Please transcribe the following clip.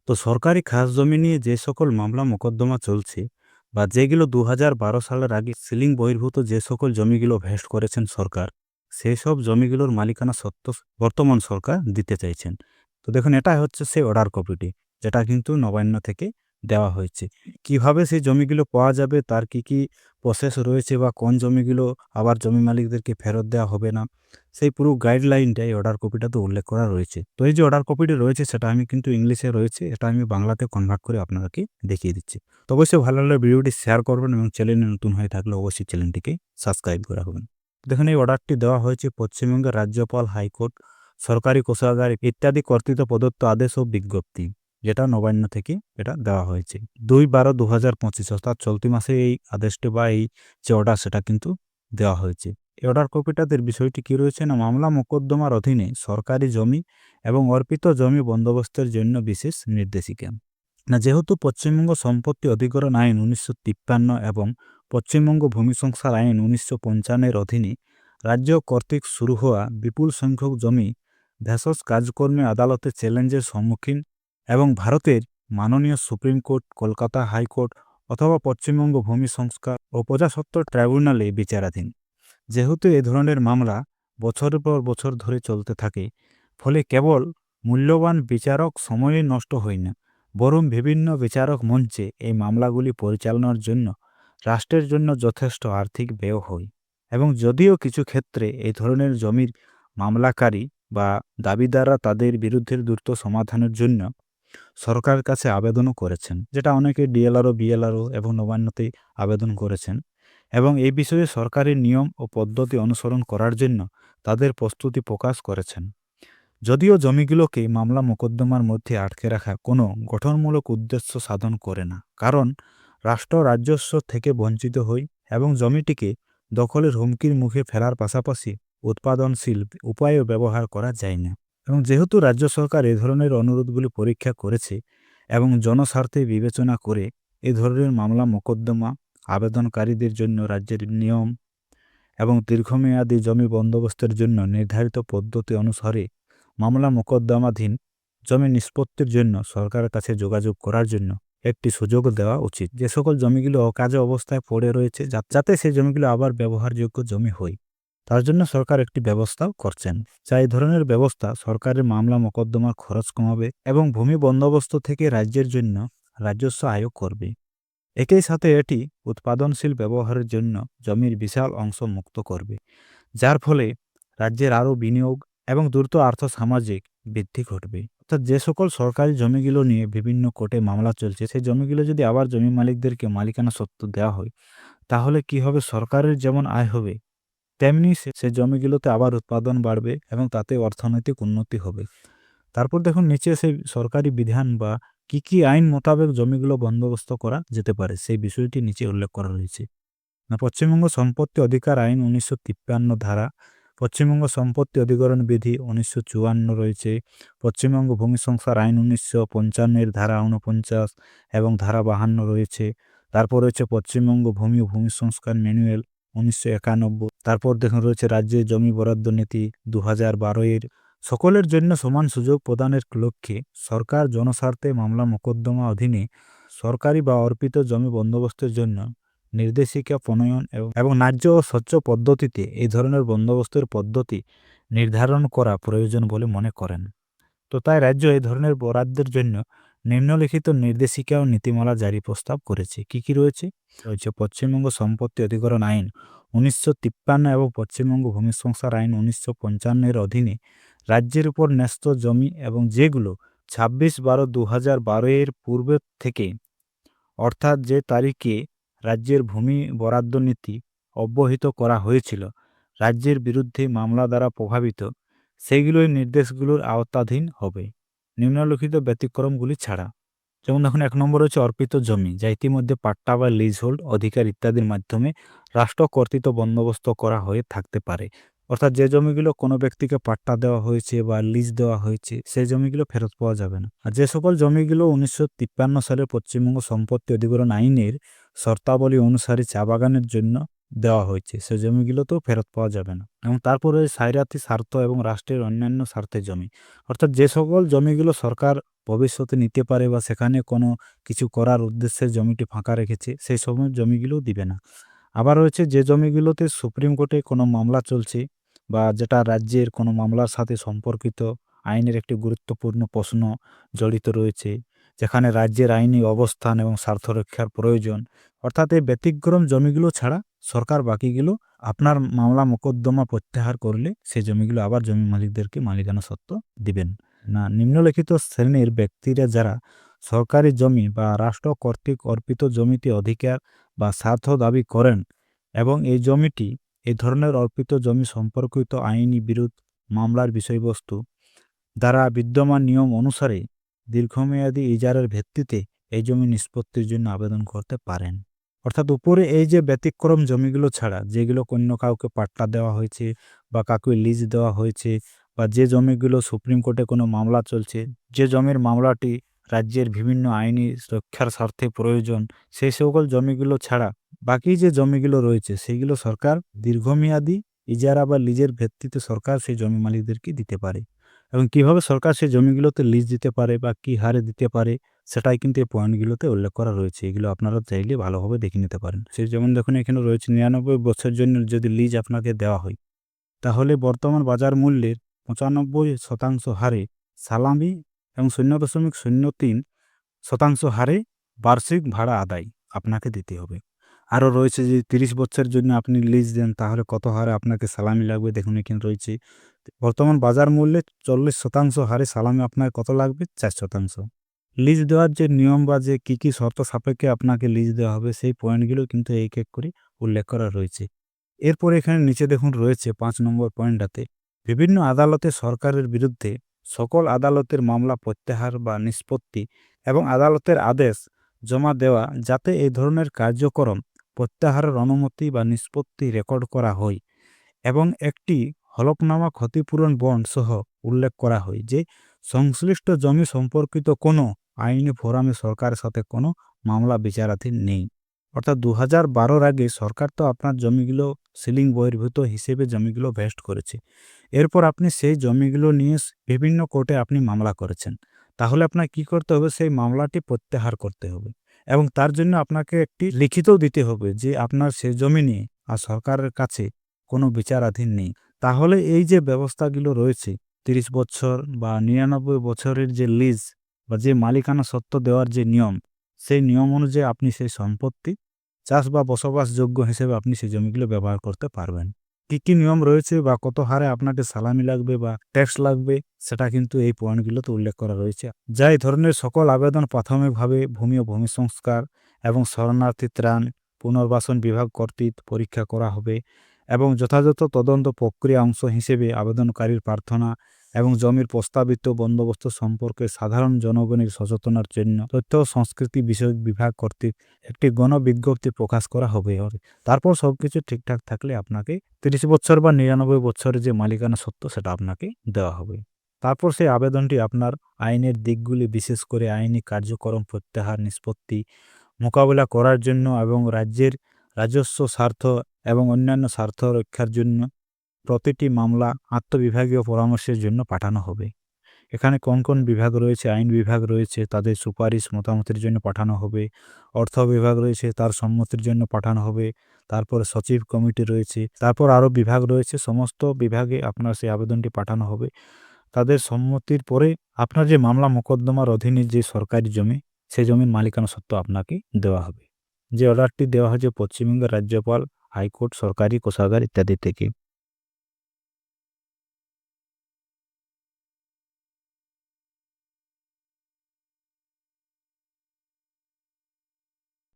তো সরকারি খাস জমি নিয়ে যে সকল মামলা মোকদ্দমা চলছে বা যেগুলো ২০১২ সালের আগে সিলিং বহির্ভূত যে সকল জমিগুলো ভেস্ট করেছেন সরকার, সেই সব জমিগুলোর মালিকানা সত্ত্ব বর্তমান সরকার দিতে চাইছেন। তো দেখুন, এটা হচ্ছে সেই অর্ডার কপিটি, যেটা কিন্তু নবান্ন থেকে দেওয়া হয়েছে। কিভাবে সেই জমিগুলো পাওয়া যাবে, তার কি কি প্রসেস রয়েছে বা কোন জমিগুলো আবার জমি মালিকদেরকে ফেরত দেওয়া হবে না, সেই পুরো গাইডলাইনটা এই অর্ডার কপিটাতে উল্লেখ করা রয়েছে। তো এই যে অর্ডার কপিটি রয়েছে সেটা আমি কিন্তু ইংলিশে রয়েছে, এটা আমি বাংলাতে কনভার্ট করে আপনাদেরকে দেখিয়ে দিচ্ছি। তো অবশ্যই ভালো লাগলে ভিডিওটি শেয়ার করবেন এবং চ্যানেলে নতুন হয়ে থাকলে অবশ্যই চ্যানেলটিকে সাবস্ক্রাইব করে রাখবেন। দেখুন, এই অর্ডারটি দেওয়া হয়েছে পশ্চিমবঙ্গের রাজ্যপাল, হাইকোর্ট, সরকারি কোষাগার ইত্যাদি কর্তৃত্ব প্রদত্ত আদেশ ও বিজ্ঞপ্তি, যেটা নবান্ন থেকে এটা দেওয়া হয়েছে ২/১২/২০২৫, অর্থাৎ চলতি মাসে এই আদেশটি বা এই যে অর্ডার সেটা কিন্তু দেওয়া হয়েছে। এই অর্ডার কপিটাদের বিষয়টি কী রয়েছে না, মামলা মোকদ্দমার অধীনে সরকারি জমি এবং অর্পিত জমি বন্দোবস্তের জন্য বিশেষ নির্দেশিকা। না, যেহেতু পশ্চিমবঙ্গ সম্পত্তি অধিগ্রহণ আইন ১৯৫৩ এবং পশ্চিমবঙ্গ ভূমি সংস্কার আইন ১৯৫৫ এর অধীনে রাজ্য কর্তৃক শুরু হওয়া বিপুল সংখ্যক জমি ভেষজ কাজকর্মে আদালতে চ্যালেঞ্জের সম্মুখীন এবং ভারতের মাননীয় সুপ্রিম কোর্ট, কলকাতা হাইকোর্ট অথবা পশ্চিমবঙ্গ ভূমি সংস্কার ও প্রজাস্বত্ব ট্রাইব্যুনালে বিচারাধীন। যেহেতু এ ধরনের মামলা বছরের পর বছর ধরে চলতে থাকে, ফলে কেবল মূল্যবান বিচারক সময়ই নষ্ট হয় না, বরং বিভিন্ন বিচারক মঞ্চে এই মামলাগুলি পরিচালনার জন্য রাষ্ট্রের জন্য যথেষ্ট আর্থিক ব্যয় হয়। এবং যদিও কিছু ক্ষেত্রে এই ধরনের জমির মামলাকারী বা দাবিদাররা তাদের বিরুদ্ধে দ্রুত সমাধানের জন্য সরকারের কাছে আবেদনও করেছেন, যেটা অনেকে ডিএলআরও, বিএলআরও এবং নবান্নতে আবেদন করেছেন এবং এই বিষয়ে সরকারি নিয়ম ও পদ্ধতি অনুসরণ করার জন্য তাদের প্রস্তুতি প্রকাশ করেছেন। যদিও জমিগুলোকে মামলা মোকদ্দমার মধ্যে আটকে রাখা কোনো গঠনমূলক উদ্দেশ্য সাধন করে না, কারণ রাষ্ট্র রাজস্ব থেকে বঞ্চিত হয় এবং জমিটিকে দখলের হুমকির মুখে ফেলার পাশাপাশি উৎপাদনশীল উপায়ও ব্যবহার করা যায় না। এবং যেহেতু রাজ্য সরকার এ ধরনের অনুরোধগুলি পরীক্ষা করেছে এবং জনস্বার্থে বিবেচনা করে এ ধরনের মামলা মোকদ্দমা আবেদনকারীদের জন্য রাজ্যের নিয়ম এবং দীর্ঘমেয়াদী জমি বন্দোবস্তের জন্য নির্ধারিত পদ্ধতি অনুসারে মামলা মোকদ্দমাধীন জমি নিষ্পত্তির জন্য সরকারের কাছে যোগাযোগ করার জন্য একটি সুযোগ দেওয়া উচিত। যে সকল জমিগুলো অকাজে অবস্থায় পড়ে রয়েছে, যাতে সেই জমিগুলো আবার ব্যবহারযোগ্য জমি হয়, তার জন্য সরকার একটি ব্যবস্থাও করছেন। যা এই ধরনের ব্যবস্থা সরকারের মামলা মোকদ্দমার খরচ কমাবে এবং ভূমি বন্দোবস্ত থেকে রাজ্যের জন্য রাজস্ব আয় করবে। একই সাথে এটি উৎপাদনশীল ব্যবহারের জন্য জমির বিশাল অংশ মুক্ত করবে, যার ফলে রাজ্যের আরও বিনিয়োগ এবং দ্রুত আর্থসামাজিক বৃদ্ধি ঘটবে। অর্থাৎ যে সকল সরকারি জমিগুলো নিয়ে বিভিন্ন কোর্টে মামলা চলছে, সেই জমিগুলো যদি আবার জমি মালিকদেরকে মালিকানা সত্ত্ব দেওয়া হয়, তাহলে কি হবে, সরকারের যেমন আয় হবে, তেমনি সে জমিগুলোতে আবার উৎপাদন বাড়বে এবং তাতে অর্থনৈতিক উন্নতি হবে। তারপর দেখুন নিচে সেই সরকারি বিধান বা কি আইন মোতাবেক জমিগুলো বন্দোবস্ত করা যেতে পারে, সেই বিষয়টি নিচে উল্লেখ করা রয়েছে। না, পশ্চিমবঙ্গ সম্পত্তি অধিকার আইন ১৯৫৩ ধারা, পশ্চিমবঙ্গ সম্পত্তি অধিগ্রহণ বিধি ১৯৫৪ রয়েছে, পশ্চিমবঙ্গ ভূমি সংস্কার আইন ১৯৫৫ এর ধারা ৪৯ এবং ধারা ৫২ রয়েছে। তারপর রয়েছে পশ্চিমবঙ্গ ভূমি ও ভূমি সংস্কার ম্যানুয়াল ১৯৯১। তারপর দেখুন রয়েছে রাজ্যের জমি বরাদ্দ নীতি ২০১২ এর। সকলের জন্য সমান সুযোগ প্রদানের লক্ষ্যে সরকার জনস্বার্থে মামলা মোকদ্দমা অধীনে সরকারি বা অর্পিত জমি বন্দোবস্তের জন্য নির্দেশিকা প্রণয়ন এবং ন্যায্য ও স্বচ্ছ পদ্ধতিতে এই ধরনের বন্দোবস্তের পদ্ধতি নির্ধারণ করা প্রয়োজন বলে মনে করেন। তো তাই রাজ্য এই ধরনের বরাদ্দের জন্য নিম্নলিখিত নির্দেশিকা ও নীতিমালা জারি প্রস্তাব করেছে। কি রয়েছে? রয়েছে পশ্চিমবঙ্গ সম্পত্তি অধিগ্রহণ আইন ১৯৫৩ এবং পশ্চিমবঙ্গ ভূমি সংস্কার আইন ১৯৫৫ এর অধীনে রাজ্যের উপর ন্যস্ত জমি এবং যেগুলো ২৬/১২/২০১২ এর পূর্বে থেকে, অর্থাৎ যে তারিখে রাজ্যের ভূমি বরাদ্দ নীতি অব্যাহত করা হয়েছিল, রাজ্যের বিরুদ্ধে মামলা দ্বারা প্রভাবিত, সেইগুলোই নির্দেশগুলোর আওতাধীন হবে, নিম্নলিখিত ব্যতিক্রমগুলি ছাড়া। যেমন দেখুন ১ নম্বর হচ্ছে অর্পিত জমি, যা ইতিমধ্যে পাট্টা বা লিজ হোল্ড অধিকার ইত্যাদির মাধ্যমে রাষ্ট্র কর্তৃক বন্দোবস্ত করা হয়ে থাকতে পারে। অর্থাৎ যে জমিগুলো কোনো ব্যক্তিকে পাট্টা দেওয়া হয়েছে বা লিজ দেওয়া হয়েছে, সেই জমিগুলো ফেরত পাওয়া যাবে না। আর যে সকল জমিগুলো ১৯৫৩ সালের পশ্চিমবঙ্গ সম্পত্তি অধিগ্রহণ আইনের শর্তাবলী অনুসারে চা বাগানের জন্য দেওয়া হয়েছে, সেই জমিগুলোতেও ফেরত পাওয়া যাবে না। এবং তারপরে সাইরাতি স্বার্থ এবং রাষ্ট্রের অন্যান্য স্বার্থের জমি, অর্থাৎ যে সকল জমিগুলো সরকার ভবিষ্যতে নিতে পারে বা সেখানে কোনো কিছু করার উদ্দেশ্যে জমিটি ফাঁকা রেখেছে, সেই সময় জমিগুলোও দিবে না। আবার রয়েছে যে জমিগুলোতে সুপ্রিম কোর্টে কোনো মামলা চলছে বা যেটা রাজ্যের কোনো মামলার সাথে সম্পর্কিত, আইনের একটি গুরুত্বপূর্ণ প্রশ্ন জড়িত রয়েছে, যেখানে রাজ্যের আইনি অবস্থান এবং স্বার্থ রক্ষার প্রয়োজন, অর্থাৎ এই ব্যতিক্রম জমিগুলো ছাড়া সরকার বাকিগুলো আপনার মামলা মোকদ্দমা প্রত্যাহার করলে সেই জমিগুলো আবার জমি মালিকদেরকে মালিকানা সত্ত্ব দিবেন না। নিম্নলিখিত শ্রেণীর ব্যক্তিরা যারা সরকারি জমি বা রাষ্ট্র কর্তৃক অর্পিত জমিতে অধিকার বা স্বার্থ দাবি করেন এবং এই জমিটি এই ধরনের অর্পিত জমি সম্পর্কিত আইনি বিরোধ মামলার বিষয়বস্তু দ্বারা বিদ্যমান নিয়ম অনুসারে দীর্ঘমেয়াদী ইজারার ভিত্তিতে এই জমি নিষ্পত্তির জন্য আবেদন করতে পারেন। অর্থাৎ উপরে এই যে ব্যতিক্রম জমিগুলো ছাড়া যেগুলো অন্য কাউকে পাট্টা দেওয়া হয়েছে বা কাউকে লিজ দেওয়া হয়েছে বা যে জমিগুলো সুপ্রিম কোর্টে কোনো মামলা চলছে, যে জমির মামলাটি রাজ্যের বিভিন্ন আইনি রক্ষার স্বার্থে প্রয়োজন, সেই সকল জমিগুলো ছাড়া বাকি যে জমিগুলো রয়েছে সেগুলো সরকার দীর্ঘমেয়াদী ইজারা বা লিজের ভিত্তিতে সরকার সেই জমি মালিকদেরকে দিতে পারে। এবং কিভাবে সরকার সেই জমিগুলোতে লিজ দিতে পারে বা কি হারে দিতে পারে সেটাই কিন্তু এই পয়েন্টগুলোতে উল্লেখ করা রয়েছে। এগুলো আপনারা চাইলে ভালোভাবে দেখে নিতে পারেন। সেই যেমন দেখুন এখানে রয়েছে ৯৯ বছরের জন্য যদি লিজ আপনাকে দেওয়া হয়, তাহলে বর্তমান বাজার মূল্যের ৯৫% হারে সালামি এবং ০.০৩% হারে বার্ষিক ভাড়া আদায় আপনাকে দিতে হবে। আরও রয়েছে যে ৩০ বছরের জন্য আপনি লিজ দেন তাহলে কত হারে আপনাকে সালামি লাগবে, দেখুন এখানে রয়েছে বর্তমান বাজার মূল্যে ৪০% হারে সালামি আপনার কত লাগবে, ৪%। লিজ দেওয়ার যে নিয়ম বা যে কী শর্ত সাপেক্ষে আপনাকে লিজ দেওয়া হবে সেই পয়েন্টগুলো কিন্তু এক এক করে উল্লেখ করা রয়েছে। এরপরে এখানে নিচে দেখুন রয়েছে ৫ নম্বর পয়েন্টটাতে বিভিন্ন আদালতে সরকারের বিরুদ্ধে সকল আদালতের মামলা প্রত্যাহার বা নিষ্পত্তি এবং আদালতের আদেশ জমা দেওয়া, যাতে এই ধরনের কার্যক্রম প্রত্যাহারের অনুমতি বা নিষ্পত্তি রেকর্ড করা হয় এবং একটি হলফনামা ক্ষতিপূরণ বন্ড সহ উল্লেখ করা হয় যে সংশ্লিষ্ট জমি সম্পর্কিত কোনো আইনি ফোরামে সরকারের সাথে কোনো মামলা বিচারাধীন নেই। অর্থাৎ ২০১২ আগে সরকার তো আপনার জমিগুলো সিলিং বহির্ভূত হিসেবে জমিগুলো ভেস্ট করেছে। এরপর আপনি সেই জমিগুলো নিয়ে বিভিন্ন কোর্টে আপনি মামলা করেছেন, তাহলে আপনার কি করতে হবে, সেই মামলাটি প্রত্যাহার করতে হবে এবং তার জন্য আপনাকে একটি লিখিতও দিতে হবে যে আপনার সেই জমি নিয়ে আর সরকারের কাছে কোনো বিচারাধীন নেই। তাহলে এই যে ব্যবস্থাগুলো রয়েছে ৩০ বছর বা ৯৯ বছরের যে লিজ বা যে মালিকানা সত্ত্ব দেওয়ার যে নিয়ম, সেই নিয়ম অনুযায়ী আপনি সেই সম্পত্তি চাষ বা বসবাসযোগ্য হিসেবে আপনি সেই জমিগুলো ব্যবহার করতে পারবেন। কী নিয়ম রয়েছে বা কত হারে আপনাকে সালামি লাগবে বা ট্যাক্স লাগবে সেটা কিন্তু এই পয়েন্টগুলোতে উল্লেখ করা রয়েছে। যা এই ধরনের সকল আবেদন প্রাথমিকভাবে ভূমি ও ভূমি সংস্কার এবং শরণার্থী ত্রাণ পুনর্বাসন বিভাগ কর্তৃক পরীক্ষা করা হবে এবং যথাযথ তদন্ত প্রক্রিয়া অংশ হিসেবে আবেদনকারীর প্রার্থনা এবং জমির প্রস্তাবিত বন্দোবস্ত সম্পর্কে সাধারণ জনগণের সচেতনার জন্য তথ্য ও সংস্কৃতি বিষয়ক বিভাগ কর্তৃক একটি গণবিজ্ঞপ্তি প্রকাশ করা হবে। তারপর সবকিছু ঠিকঠাক থাকলে আপনাকে ৩০ বছর বা ৯৯ বছরের যে মালিকানা সত্ত্ব সেটা আপনাকে দেওয়া হবে। তারপর সেই আবেদনটি আপনার আইনের দিকগুলি বিশেষ করে আইনি কার্যক্রম প্রত্যাহার নিষ্পত্তি মোকাবিলা করার জন্য এবং রাজ্যের রাজস্ব স্বার্থ এবং অন্যান্য স্বার্থ রক্ষার জন্য প্রতিটি মামলা আন্তঃবিভাগীয় পরামর্শের জন্য পাঠানো হবে। এখানে কোন কোন বিভাগ রয়েছে, আইন বিভাগ রয়েছে, তাদের সুপারিশ মতামতের জন্য পাঠানো হবে। অর্থ বিভাগ রয়েছে, তার সম্মতির জন্য পাঠানো হবে। তারপরে সচিব কমিটি রয়েছে, তারপর আরও বিভাগ রয়েছে, সমস্ত বিভাগে আপনার সেই আবেদনটি পাঠানো হবে। তাদের সম্মতির পরে আপনার যে মামলা মোকদ্দমার অধীনে যে সরকারি জমি, সেই জমির মালিকানা সত্ত্ব আপনাকে দেওয়া হবে। যে অর্ডারটি দেওয়া হয়েছে পশ্চিমবঙ্গের রাজ্যপাল, হাইকোর্ট, সরকারি কোষাগার ইত্যাদি থেকে।